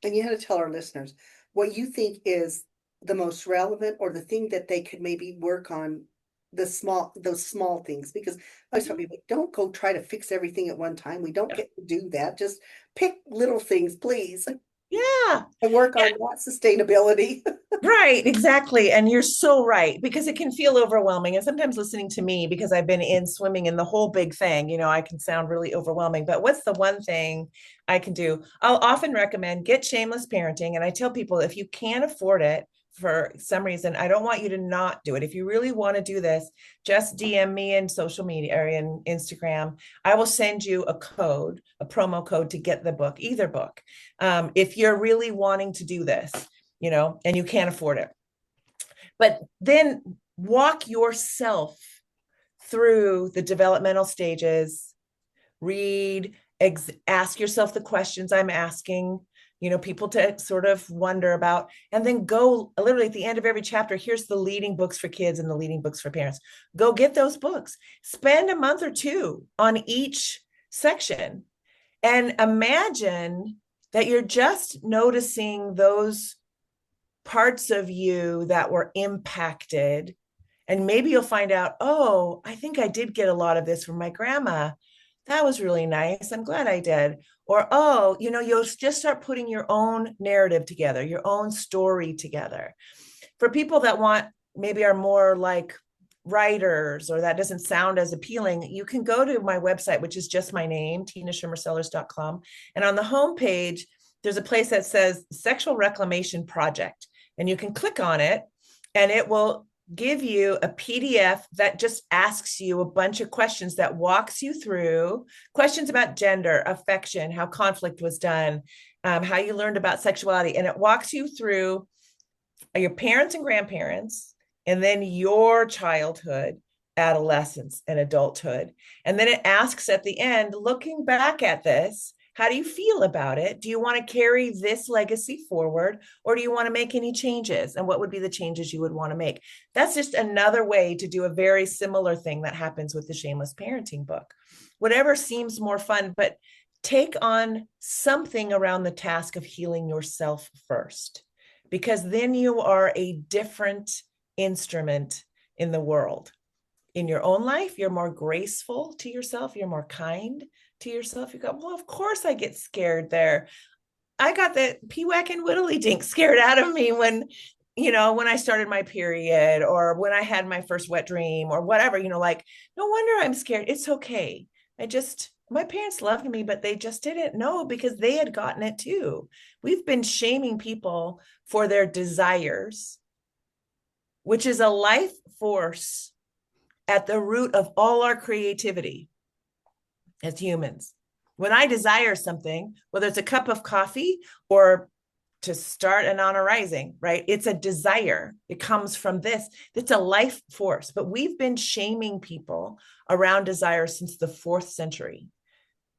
and you had to tell our listeners what you think is the most relevant, or the thing that they could maybe work on, those small things, because I was telling people, don't go try to fix everything at one time. We don't Yeah. get to do that. Just pick little things, please, Yeah. and work on that sustainability. Right, exactly. And you're so right, because it can feel overwhelming. And sometimes listening to me, because I've been in swimming in the whole big thing, I can sound really overwhelming. But what's the one thing I can do? I'll often recommend get shameless parenting. And I tell people, if you can't afford it for some reason, I don't want you to not do it. If you really want to do this, just DM me in social media or in Instagram. I will send you a promo code to get the book, either book. If you're really wanting to do this, and you can't afford it. But then walk yourself through the developmental stages, read, ask yourself the questions I'm asking, people to sort of wonder about, and then go literally at the end of every chapter, here's the leading books for kids and the leading books for parents. Go get those books. Spend a month or two on each section and imagine that you're just noticing those parts of you that were impacted. And maybe you'll find out, oh, I think I did get a lot of this from my grandma. That was really nice. I'm glad I did. Or, oh, you'll just start putting your own narrative together, your own story together. For people that maybe are more like writers, or that doesn't sound as appealing, you can go to my website, which is just my name, Schermer-Sellers.com. And on the homepage, there's a place that says Sexual Reclamation Project. And you can click on it, and it will give you a PDF that just asks you a bunch of questions, that walks you through questions about gender, affection, how conflict was done, how you learned about sexuality. And it walks you through your parents and grandparents, and then your childhood, adolescence, and adulthood. And then it asks at the end, looking back at this, how do you feel about it? Do you want to carry this legacy forward, or do you want to make any changes? And what would be the changes you would want to make? That's just another way to do a very similar thing that happens with the Shameless Parenting book. Whatever seems more fun, but take on something around the task of healing yourself first, because then you are a different instrument in the world. In your own life, you're more graceful to yourself, you're more kind to yourself. You go, well, of course I get scared there. I got the PWAC and Whittly Dink scared out of me when I started my period, or when I had my first wet dream, or whatever, like, no wonder I'm scared. It's okay. My parents loved me, but they just didn't know, because they had gotten it too. We've been shaming people for their desires, which is a life force at the root of all our creativity as humans. When I desire something, whether it's a cup of coffee or to start an honor rising, right? It's a desire. It comes from this. It's a life force. But we've been shaming people around desire since the 4th century.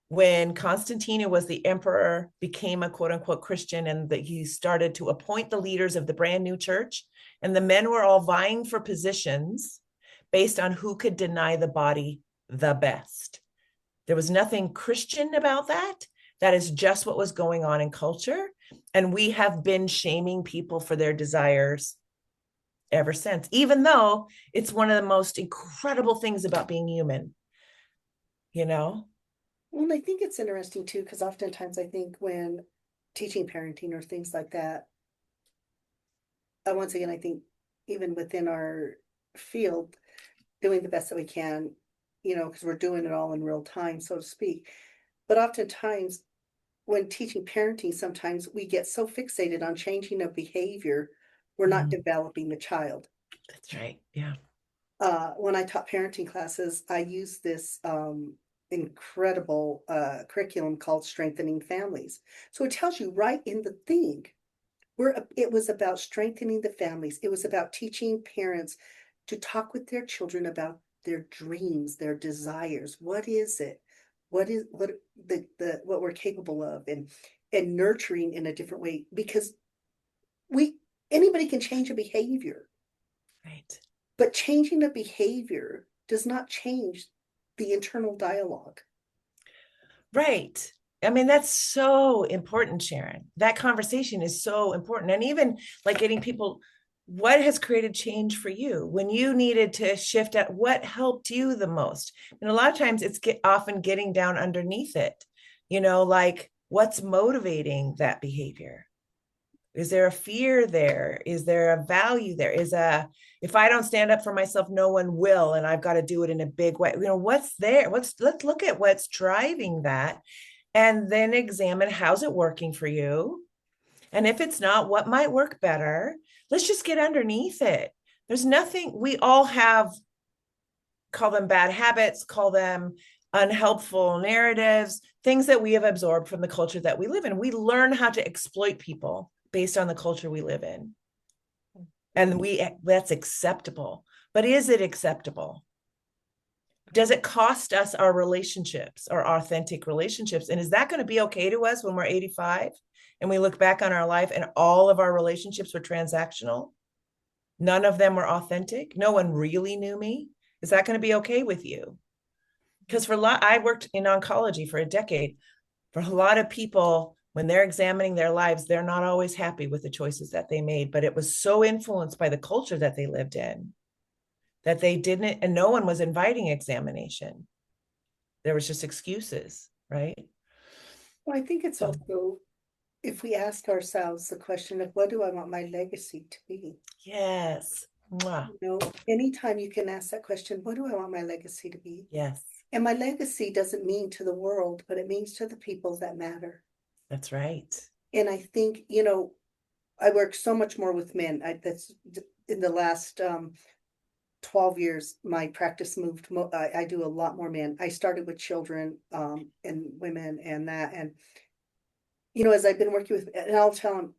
When Constantine was the emperor, became a quote unquote Christian, and that he started to appoint the leaders of the brand new church, and the men were all vying for positions based on who could deny the body the best. There was nothing Christian about that. That is just what was going on in culture. And we have been shaming people for their desires ever since, even though it's one of the most incredible things about being human, Well, I think it's interesting too, because oftentimes I think when teaching parenting or things like that, once again, I think even within our field, doing the best that we can, because we're doing it all in real time, so to speak. But oftentimes when teaching parenting, sometimes we get so fixated on changing a behavior, we're not developing the child. That's right. Yeah. When I taught parenting classes, I used this incredible curriculum called Strengthening Families. So it tells you right in the thing where it was about strengthening the families. It was about teaching parents to talk with their children about their dreams, their desires. What is it? What we're capable of, and nurturing in a different way, because anybody can change a behavior. Right. But changing a behavior does not change the internal dialogue. Right. I mean, that's so important, Sharon. That conversation is so important. And even like getting people, what has created change for you when you needed to shift at what helped you the most? And a lot of times it's often getting down underneath it, like what's motivating that behavior? Is there a fear there? Is there a value there? If I don't stand up for myself, no one will, and I've got to do it in a big way. What's there? Let's look at what's driving that, and then examine, how's it working for you? And if it's not, what might work better? Let's just get underneath it. There's nothing, we all have, call them bad habits, call them unhelpful narratives, things that we have absorbed from the culture that we live in. We learn how to exploit people based on the culture we live in. And that's acceptable. But is it acceptable? Does it cost us our relationships, our authentic relationships? And is that going to be okay to us when we're 85 and we look back on our life and all of our relationships were transactional? None of them were authentic. No one really knew me. Is that going to be okay with you? Because I worked in oncology for a decade. For a lot of people, when they're examining their lives, they're not always happy with the choices that they made, but it was so influenced by the culture that they lived in that they didn't, and no one was inviting examination. There was just excuses, right? Well, I think it's also, if we ask ourselves the question of what do I want my legacy to be? Yes. Mwah. Anytime you can ask that question, what do I want my legacy to be? Yes, And my legacy doesn't mean to the world, but it means to the people that matter. that's right. And I think, I work so much more with men. That's in the last 12 years, my practice moved. I do a lot more men. I started with children and women and that. And, as I've been working with, and I'll tell them,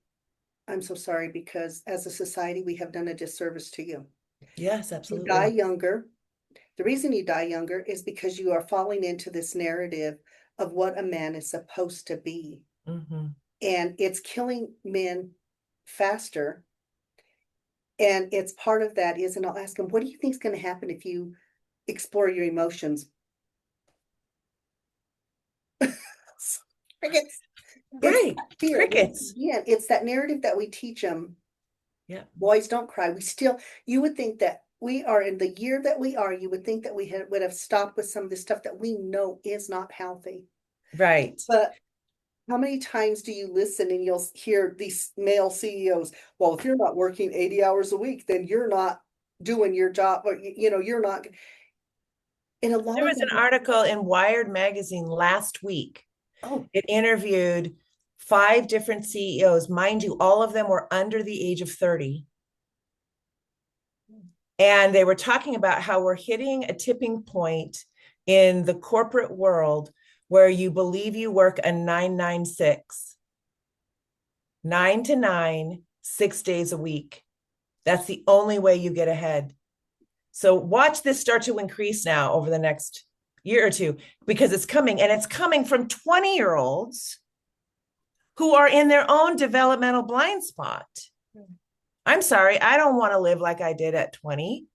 I'm so sorry because as a society, we have done a disservice to you. Yes, You die absolutely. younger. The reason you die younger is because you are falling into this narrative of what a man is supposed to be. Mm-hmm. And it's killing men faster. And it's part of that is, and I'll ask them, what do you think is going to happen if you explore your emotions? Crickets. Right. Fear. Crickets. Yeah, it's that narrative that we teach them. Yeah. Boys don't cry. You would think that we are in the year that we are, you would think that we would have stopped with some of the stuff that we know is not healthy. Right. But how many times do you listen and you'll hear these male CEOs, well, if you're not working 80 hours a week, then you're not doing your job, or, you're not. In a lot There of was an them, article in Wired magazine last week. oh, It interviewed 5 different CEOs. Mind you, all of them were under the age of 30. And they were talking about how we're hitting a tipping point in the corporate world where you believe you work a 996, 9 to 9, 6 days a week. That's the only way you get ahead. So watch this start to increase now over the next year or two, because it's coming, and it's coming from 20-year-olds who are in their own developmental blind spot. I'm sorry, I don't want to live like I did at 20.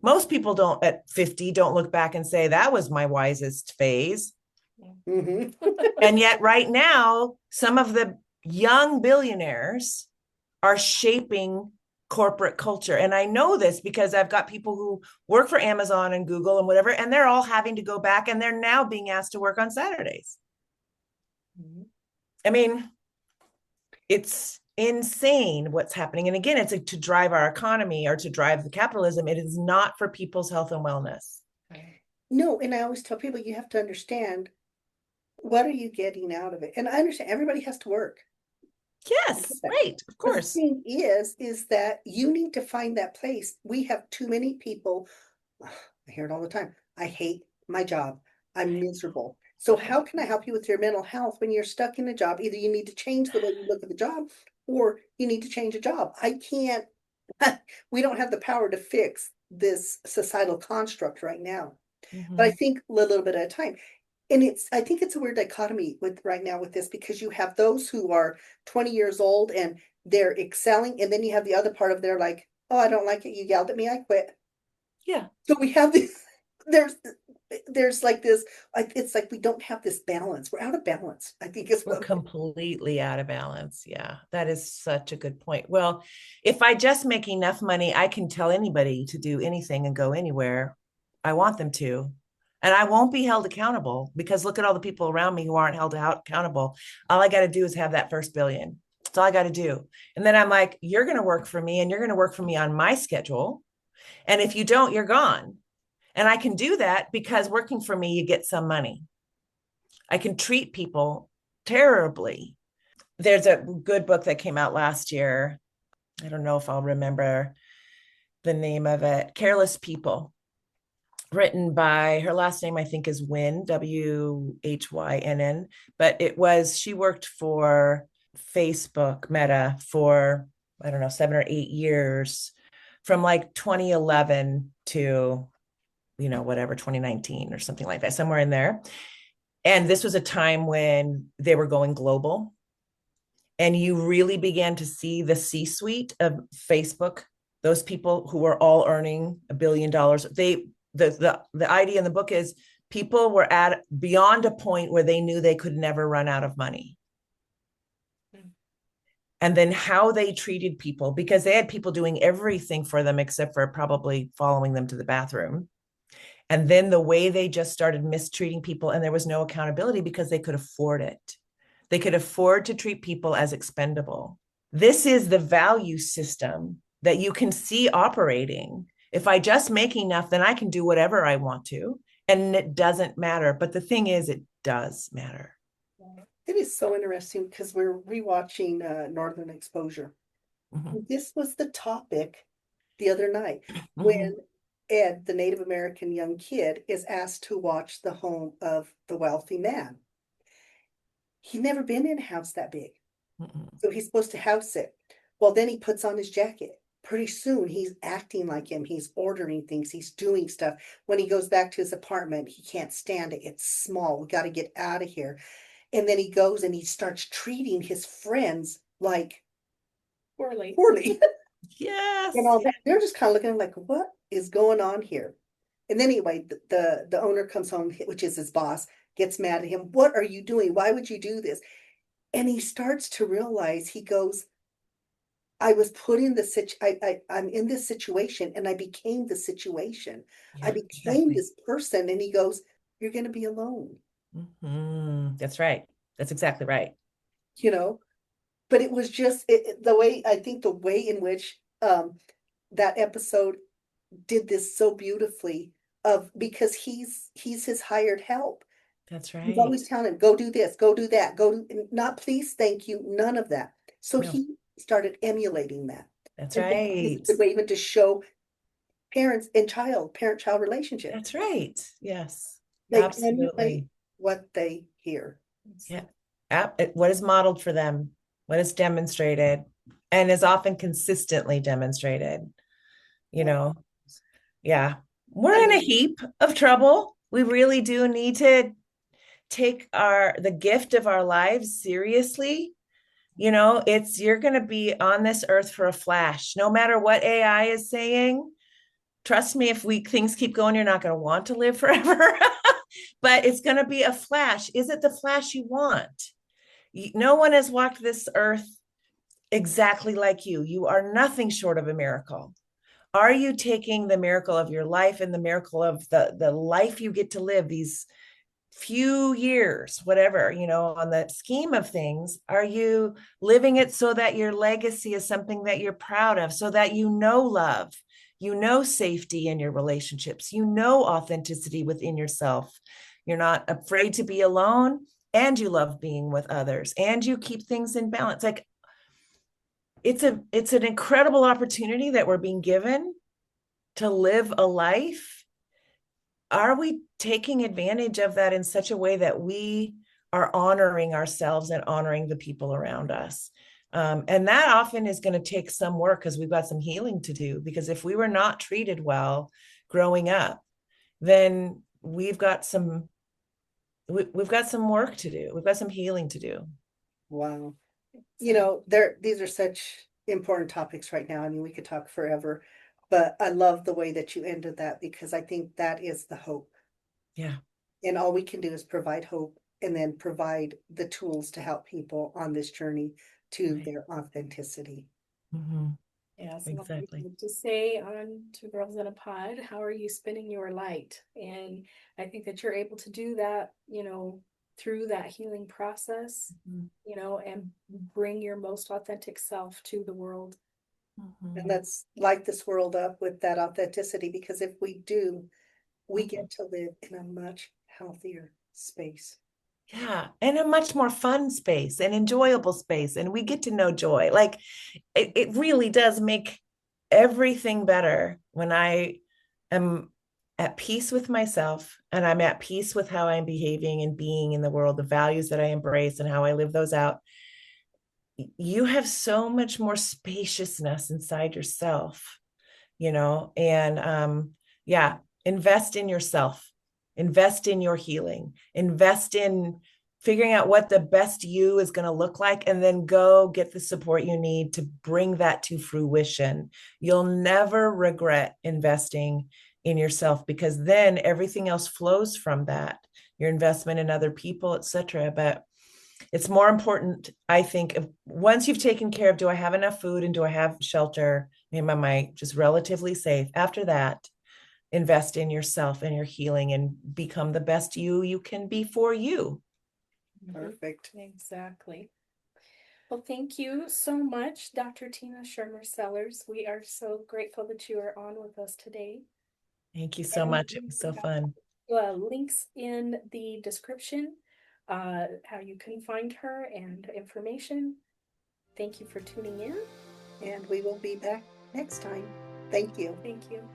Most people don't at 50 don't look back and say that was my wisest phase. mhm. And yet right now, some of the young billionaires are shaping corporate culture. And I know this because I've got people who work for Amazon and Google and whatever, and they're all having to go back, and they're now being asked to work on Saturdays. I mean, it's insane what's happening. And again, it's to drive our economy or to drive the capitalism. It is not for people's health and wellness. No, and I always tell people, you have to understand, what are you getting out of it? And I understand everybody has to work. Yes, right, of course. The thing is that you need to find that place. We have too many people. I hear it all the time. I hate my job. I'm miserable. So how can I help you with your mental health when you're stuck in a job? Either you need to change the way you look at the job, or you need to change a job. I can't, we don't have the power to fix this societal construct right now. But I think a little bit at a time. And I think it's a weird dichotomy with right now with this, because you have those who are 20 years old and they're excelling, and then you have the other part of they're like, oh, I don't like it, you yelled at me, I quit. Yeah. So we have this, there's like this, it's like we don't have this balance. We're out of balance, I think is We're what. completely out of balance. Yeah, that is such a good point. Well, if I just make enough money, I can tell anybody to do anything and go anywhere I want them to. And I won't be held accountable, because look at all the people around me who aren't held accountable. All I got to do is have that first billion. That's all I got to do. And then I'm like, you're going to work for me, and you're going to work for me on my schedule. And if you don't, you're gone. And I can do that because working for me, you get some money. I can treat people terribly. There's a good book that came out last year. I don't know if I'll remember the name of it. Careless People, written by, her last name I think is Wynn, Whynn, but she worked for Facebook, Meta, for, I don't know, 7 or 8 years, from like 2011 to, whatever, 2019 or something like that, somewhere in there. And this was a time when they were going global. And you really began to see the C-suite of Facebook, those people who were all earning $1 billion. The idea in the book is people were at beyond a point where they knew they could never run out of money. And then how they treated people, because they had people doing everything for them except for probably following them to the bathroom. And then the way they just started mistreating people, and there was no accountability because they could afford it. They could afford to treat people as expendable. This is the value system that you can see operating. If I just make enough, then I can do whatever I want to, and it doesn't matter. But the thing is, it does matter. It is so interesting because we're rewatching Northern Exposure. Mhm. This was the topic the other night when Mhm. Ed, the Native American young kid, is asked to watch the home of the wealthy man. He'd never been in a house that big, Mhm. so he's supposed to house it. Well, then he puts on his jacket. Pretty soon he's acting like him. He's ordering things. He's doing stuff. When he goes back to his apartment, he can't stand it. It's small. We got to get out of here. And then he goes and he starts treating his friends like Poorly. poorly Yes. and all that. They're just kind of looking like, what is going on here? And then anyway, the owner comes home, which is his boss, gets mad at him. What are you doing? Why would you do this? And he starts to realize, he goes, I was put in I'm in this situation and I became the situation. I Yeah, became exactly. this person. And he goes, you're going to be alone, That's right. That's exactly right. you know? But it was just the way, I think the way in which that episode did this so beautifully, of because he's his hired help. That's He's right. always telling him, go do this, go do that, not please, thank you, none of that. So No, he started emulating that. that's And that is right. a good way even to show parents and parent-child relationship. That's right. Yes, They emulate absolutely. what they hear. Yeah. What is modeled for them, what is demonstrated, and is often consistently demonstrated, you Yeah. know. Yeah. We're I in a mean, heap of trouble. We really do need to take the gift of our lives seriously. You know, you're going to be on this earth for a flash. No matter what AI is saying, trust me, if things keep going, you're not going to want to live forever. But it's going to be a flash. Is it the flash you want? No one has walked this earth exactly like you. You are nothing short of a miracle. Are you taking the miracle of your life and the miracle of the life you get to live, these few years, whatever, on the scheme of things, are you living it so that your legacy is something that you're proud of, so that love, safety in your relationships, authenticity within yourself? You're not afraid to be alone, and you love being with others, and you keep things in balance. Like, it's an incredible opportunity that we're being given to live a life. Are we taking advantage of that in such a way that we are honoring ourselves and honoring the people around us? And that often is going to take some work, because we've got some healing to do. Because if we were not treated well growing up, then we've got some work to do. We've got some healing to do. wow. So, These are such important topics right now. I mean, we could talk forever, but I love the way that you ended that, because I think that is the hope. Yeah. And all we can do is provide hope and then provide the tools to help people on this journey to Right. their authenticity. Mm-hmm. yes, and like we Exactly. like to say on Two Girls in a Pod, how are you spinning your light? And I think that you're able to do that, through that healing process, Mhm. and bring your most authentic self to the world. And Mhm. let's light this world up with that authenticity, because if we do, we Mhm. get to live in a much healthier space. Yeah, and a much more fun space, and enjoyable space, and we get to know joy. Like, it really does make everything better when I am at peace with myself, and I'm at peace with how I'm behaving and being in the world, the values that I embrace and how I live those out. You have so much more spaciousness inside yourself, and yeah, invest in yourself, invest in your healing, invest in figuring out what the best you is going to look like, and then go get the support you need to bring that to fruition. You'll never regret investing in yourself, because then everything else flows from that, your investment in other people, etc. But it's more important, I think, once you've taken care of, do I have enough food and do I have shelter? Am I just relatively safe? After that, invest in yourself and your healing, and become the best you can be for you. Perfect. Exactly. Well, thank you so much, Dr. Tina Schermer-Sellers. We are so grateful that you are on with us today. Thank you so And much. It was so fun. links in the description, how you can find her and information. Thank you for tuning in. And we will be back next time. Thank you. Thank you.